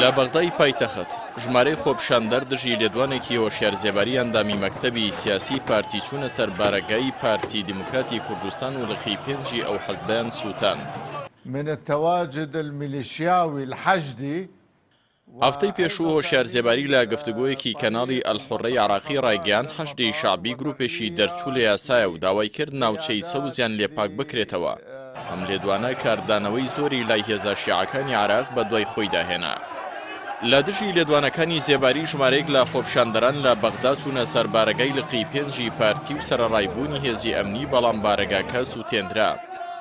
لە بەغدای پایتەخت ژمارەی خۆپشاندەر دژی لێدوانێکی هۆشیار زێباری ئەندامی مەکتەبی سیاسی پارتی چوونە سەر بارەگای پارتی دیموکراتی کوردستان و لەخی پێنجی ئەو حەزبیان سووتان. من التواجد الميليشياوي الحشدي هەفتەی پێشوو هۆشیار زێباری لە گفتوگۆیەکی کەناڵی ئەلحوڕەی عراقی ڕایگەیاند حەشدی شعبی گروپێکی دەرچوو لە یاسایە و داوای کرد ناوچەی سەوزیان لێپاک بکرێتەوە. ئەم لێدوانە کاردانەوەی زۆری لای هێزە شیعەکانی عراق بە دوای خۆی داهێنا. لە دژی لێدوانەکانی زێباری ژمارەیەک لە خۆپشاندەران لە بەغدا چوونە سەر بارەگای لقی پێنجی پارتی و سەرەڕایبوونی هێزی ئەمنی بەڵام بارەگاکە سووتێنرا.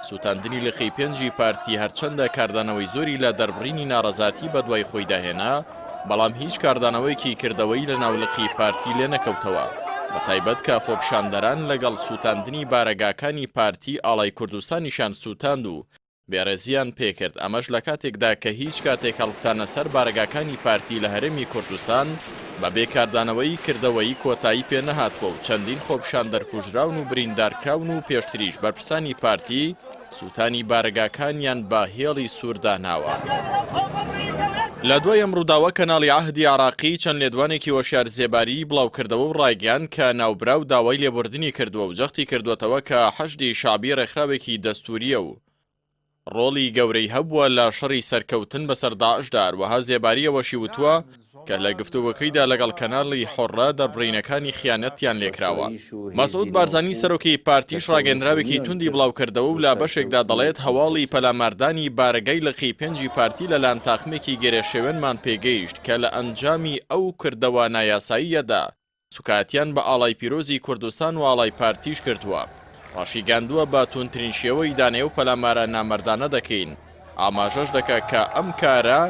سووتاندنی لقی پێنجی پارتی هەرچەندە کاردانەوەی زۆری لە دەربڕینی ناڕەزاتی بە دوای خۆی داهێنا، بەڵام هیچ کاردانەوەیکی کردەوەی لە ناولقی پارتی لێ نەکەوتەوە. بەتایبەت کە خۆپشاندەران لەگەڵ سووتاندنی بارەگاکانی پارتی ئاڵای کوردستانیشان سووتاند و بێڕێزیان پێکرد. ئەمەش لە کاتێکدا کە هیچ کاتێک هەڵبتانە سەر بارەگاکانی پارتی لە هەرێمی کوردستان بە بێکاردانەوەی کردەوەی کۆتایی پێ نەهاتوە و چەندین خۆپشاندەر کوژراون و بریندارکراون و پێشتریش بەرپرسانی پارتی سووتانی بارەگاکانیان بە هێڵی سوورداناوە. لە دوای ئەم ڕووداوە کەناڵی عەهدی عراقی چەند لێدوانێکی هۆشیار زێباری بڵاوکردەوە و ڕایگەیاند کە ناوبراو داوای لێبوردنی کردووە و جەختی کردوێتەوە کە حەشدی شعبی ڕێکخراوێکی دەستووریە و ڕۆڵی گەورەی هەبووە لە شەڕی سەرکەوتن بەسەر داعشدا. هەروەها زێباریەوەشی وتووە کە لە گفتوگۆکەیدا لەگەڵ کەناڵی حوڕە دەربڕینەکانی خیانەتیان لێکراوە. مەسعود بارزانی سەرۆکی پارتیش ڕاگەندراوێکی توندی بڵاوکردەوە و لە بەشێکدا دەڵێت هەواڵی پەلاماردانی بارەگای لەقی پێنجی پارتی لەلایەن تاقمێکی گێرەشێوەنمان پێگەیشت کە لە ئەنجامی ئەو کردەوە نایاساییەدا سوکاتیان بە ئاڵای پیرۆزی کوردستان و ئاڵای پارتیش کردووە. ڕاشیگاندووە بە تونترین شێوەی دانێ و پەلامارە نامەردانە دەکەین. ئاماژەش دەکات کە ئەم کارە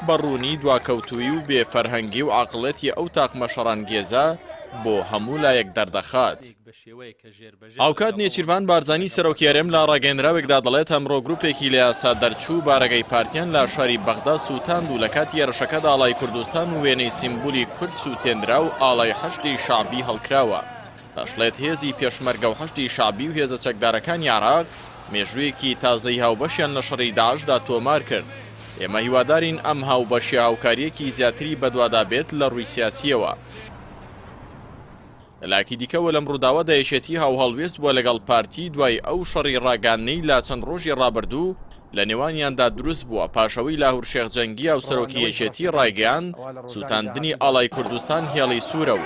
بەڕوونی دواکەوتووی و بێفەرهەنگی و عاقڵەتی ئەو تاقمە شەڕانگێزە بۆ هەموو لایەک دەردەخات. ئاوکات نێچیروان بارزانی سەرۆکی هەرێم لە ڕاگەیەندراوێکدا دەڵێت ئەمڕۆ گروپێکی لە یاسا دەرچوو بارەگەی پارتیان لە شاری بەغدا سووتاند و لە کاتی هێرشەکەدا ئاڵای کوردستان و وێنەی سیمبولی کورد سووتێنرا و ئاڵای حەشدی شعبی هەڵکراوە. دەشڵێت هێزی پێشمەرگە و حەشدی شعبی و هێزە چەکدارەکانی عراق مێژوویەکی تازەی هاوبەشیان لە شەڕی داعشدا تۆمار کرد. ئێمە هیوادارین ئەم هاوبەشی هاوکاریەکی زیاتری بەدوادا بێت لە ڕووی سیاسیەوە. لەلاکی دیکەوە لەم ڕووداوەدا یەکێتی هاوهەڵوێست بووە لەگەڵ پارتی دوای ئەو شەڕی ڕاگەاندنەی لا چەند ڕۆژی ڕابردوو لە نێوانیاندا دروست بووە پاشەوەی لاهور شێخ جەنگیە و سەرۆکی یەکێتی ڕایگەیاند سووتاندنی ئاڵای کوردستان هێڵی سوورە و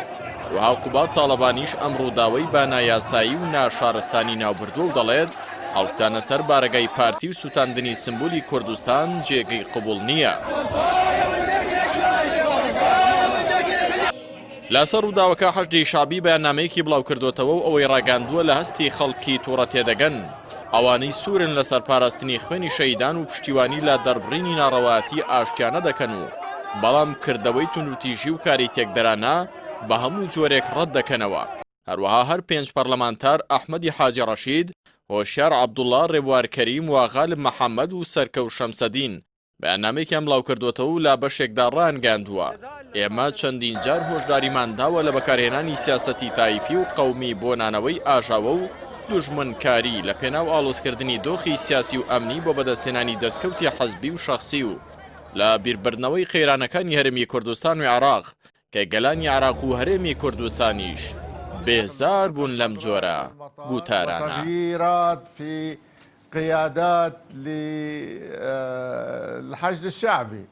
وها قوبات تاڵەبانیش ئەم ڕووداوەی بە نایاسایی و ناشارستانی ناوبردووە و دەڵێت هەڵبتانە سەر بارەگای پارتی و سووتاندنی سمبولی کوردستان جێگەی قبوڵ نییە. لەسەر ڕووداوەکە حەشدی شعبی بەیاننامەیەکی بڵاوکردوێتەوە و ئەوەی ڕاگەاندووە لە هەستی خەڵکی تووڕە تێدەگەن ئەوانەی سوورن لەسەر پاراستنی خوێنی شەیدان و پشتیوانی لە دەربڕینی ناڕەواتی ئاشتیانە دەکەن و بەڵام کردەوەی تونوتیژی و کاری تێکدەرانە بە هەموو جۆرێک ڕەت دەکەنەوە. هەروەها هەر 5 پەرلەمانتار ئەحمەدی حاجی ڕەشید، هۆشیار عەبدوڵڵا ڕێبوارکەریم و غالب محەممەد و سەرکەوت شەمسەدین بەیاننامەیەکیان بڵاوکردوێتەوە و لە بەشێکدا ڕانگەاندووە ئێمە چەندین جار هۆشداریمان داوە لە بەکارهێنانی سیاسەتی تایفی و قەومی بۆ نانەوەی ئاژاوە و دوژمنکاری لە پێناو ئاڵۆزکردنی دۆخی سیاسی و ئەمنی بۆ بەدەستهێنانی دەستکەوتی حەزبی و شەخسی و لە بیربردنەوەی قەیرانەکانی هەرێمی کوردستان و عێراق کە گەلانی عێراق و هەرێمی کوردستانیش بێزار بوون لەم جۆرە گوتارانە. قيادات للحشد الشعبي